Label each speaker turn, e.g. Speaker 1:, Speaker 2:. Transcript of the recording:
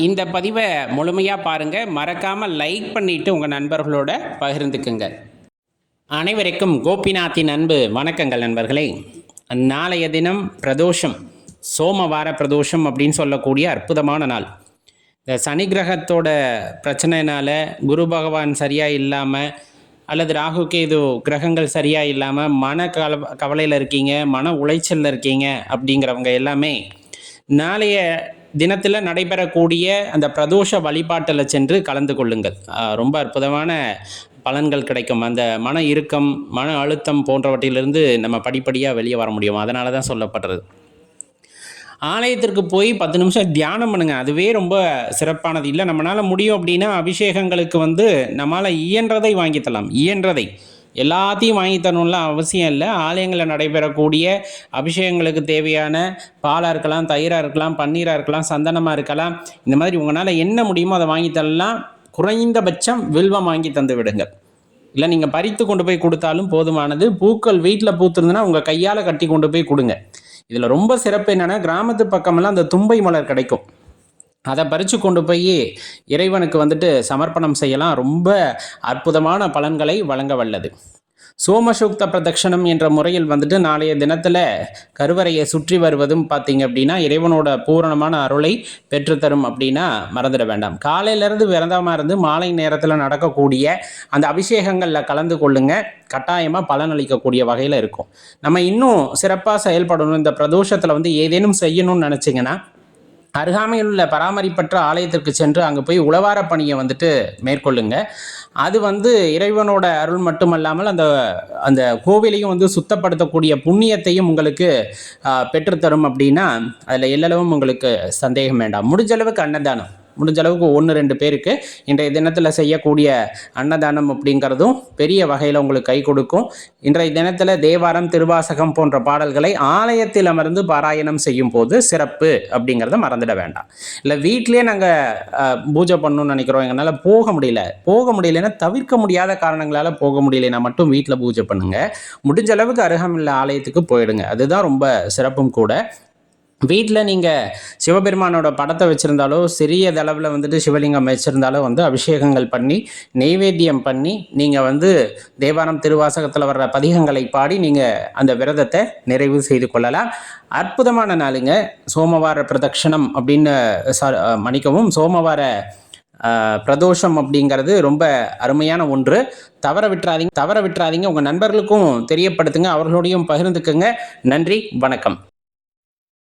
Speaker 1: இந்த பதிவை முழுமையாக பாருங்கள். மறக்காமல் லைக் பண்ணிவிட்டு உங்கள் நண்பர்களோட பகிர்ந்துக்குங்க. அனைவருக்கும் கோபிநாத்தின் அன்பு வணக்கங்கள் நண்பர்களே. நாளைய தினம் பிரதோஷம், சோமவார பிரதோஷம் அப்படின்னு சொல்லக்கூடிய அற்புதமான நாள். இந்த சனி கிரகத்தோட பிரச்சனைனால குரு பகவான் சரியாக இல்லாமல் அல்லது ராகு கேது கிரகங்கள் சரியாக இல்லாமல் கவலையில் இருக்கீங்க, மன உளைச்சலில் இருக்கீங்க அப்படிங்கிறவங்க எல்லாமே நாளைய தினத்தில் நடைபெறக்கூடிய அந்த பிரதோஷ வழிபாட்டில் சென்று கலந்து கொள்ளுங்கள். ரொம்ப அற்புதமான பலன்கள் கிடைக்கும். அந்த மன இறுக்கம், மன அழுத்தம் போன்றவற்றிலிருந்து நம்ம படிப்படியாக வெளியே வர முடியும். அதனால தான் சொல்லப்படுறது. ஆலயத்திற்கு போய் 10 நிமிஷம் தியானம் பண்ணுங்கள். அதுவே ரொம்ப சிறப்பானது. இல்லை நம்மளால் முடியும் அப்படின்னா அபிஷேகங்களுக்கு நம்மளால் இயன்றதை வாங்கித்தரலாம். இயன்றதை எல்லாத்தையும் வாங்கி தரணும்லாம் அவசியம் இல்லை. ஆலயங்களில் நடைபெறக்கூடிய அபிஷேகங்களுக்கு தேவையான பாலாக இருக்கலாம், தயிராக இருக்கலாம், பன்னீராக இருக்கலாம், சந்தனமாக இருக்கலாம். இந்த மாதிரி உங்களால் என்ன முடியுமோ அதை வாங்கி தரலாம். குறைந்தபட்சம் வில்வம் வாங்கி தந்து விடுங்கள். இல்லை நீங்கள் பறித்து கொண்டு போய் கொடுத்தாலும் போதுமானது. பூக்கள் வீட்டில் பூத்துருந்துன்னா உங்கள் கையால் கட்டி கொண்டு போய் கொடுங்க. இதில் ரொம்ப சிறப்பு என்னென்னா, கிராமத்து பக்கமெல்லாம் அந்த தும்பை மலர் கிடைக்கும். அதை பறித்து கொண்டு போய் இறைவனுக்கு சமர்ப்பணம் செய்யலாம். ரொம்ப அற்புதமான பலன்களை வழங்க வல்லது. சோமசூக்த பிரதட்சணம் என்ற முறையில் நாளைய தினத்தில் கருவறையை சுற்றி வருவதும் பார்த்தீங்க அப்படின்னா இறைவனோட பூரணமான அருளை பெற்றுத்தரும் அப்படின்னா மறந்துட வேண்டாம். காலையிலேருந்து விரதமாக இருந்து மாலை நேரத்தில் நடக்கக்கூடிய அந்த அபிஷேகங்களில் கலந்து கொள்ளுங்க. கட்டாயமாக பலனளிக்கக்கூடிய வகையில் இருக்கும். நம்ம இன்னும் சிறப்பாக செயல்படணும். இந்த பிரதோஷத்தில் ஏதேனும் செய்யணும்னு நினச்சிங்கன்னா அருகாமையில் உள்ள பராமரிப்பற்ற ஆலயத்திற்கு சென்று அங்கே போய் உழவார பணியை மேற்கொள்ளுங்க. அது இறைவனோட அருள் மட்டுமல்லாமல் அந்த கோவிலையும் சுத்தப்படுத்தக்கூடிய புண்ணியத்தையும் உங்களுக்கு பெற்றுத்தரும் அப்படின்னா அதில் எல்லளவும் உங்களுக்கு சந்தேகம் வேண்டாம். முடிஞ்ச அளவுக்கு அன்னதானம், முடிஞ்ச அளவுக்கு 1-2 பேருக்கு இன்றைய தினத்தில் செய்யக்கூடிய அன்னதானம் அப்படிங்கிறதும் பெரிய வகையில் உங்களுக்கு கை கொடுக்கும். இன்றைய தினத்தில் தேவாரம், திருவாசகம் போன்ற பாடல்களை ஆலயத்தில் அமர்ந்து பாராயணம் செய்யும் போது சிறப்பு அப்படிங்கிறத மறந்துட வேண்டாம். இல்லை வீட்டிலே நாங்கள் பூஜை பண்ணணும்னு நினைக்கிறோம், எங்களால் போக முடியலைன்னா தவிர்க்க முடியாத காரணங்களால் போக முடியலைன்னா மட்டும் வீட்டில் பூஜை பண்ணுங்கள். முடிஞ்ச அளவுக்கு அருகாமையுள்ள ஆலயத்துக்கு போயிடுங்க. அதுதான் ரொம்ப சிறப்பும் கூட. வீட்டில் நீங்கள் சிவபெருமானோட படத்தை வச்சுருந்தாலோ, சிறியதளவில் சிவலிங்கம் வச்சுருந்தாலோ அபிஷேகங்கள் பண்ணி நெய்வேத்தியம் பண்ணி நீங்கள் தேவாரம், திருவாசகத்தில் வர்ற பதிகங்களை பாடி நீங்கள் அந்த விரதத்தை நிறைவு செய்து கொள்ளலாம். அற்புதமான நாளுங்க. சோமவார பிரதட்சணம் அப்படின்னு சோமவார பிரதோஷம் அப்படிங்கிறது ரொம்ப அருமையான ஒன்று. தவற விட்டுறாதீங்க. உங்கள் நண்பர்களுக்கும் தெரியப்படுத்துங்க, அவர்களோடையும் பகிர்ந்துக்குங்க. நன்றி, வணக்கம்.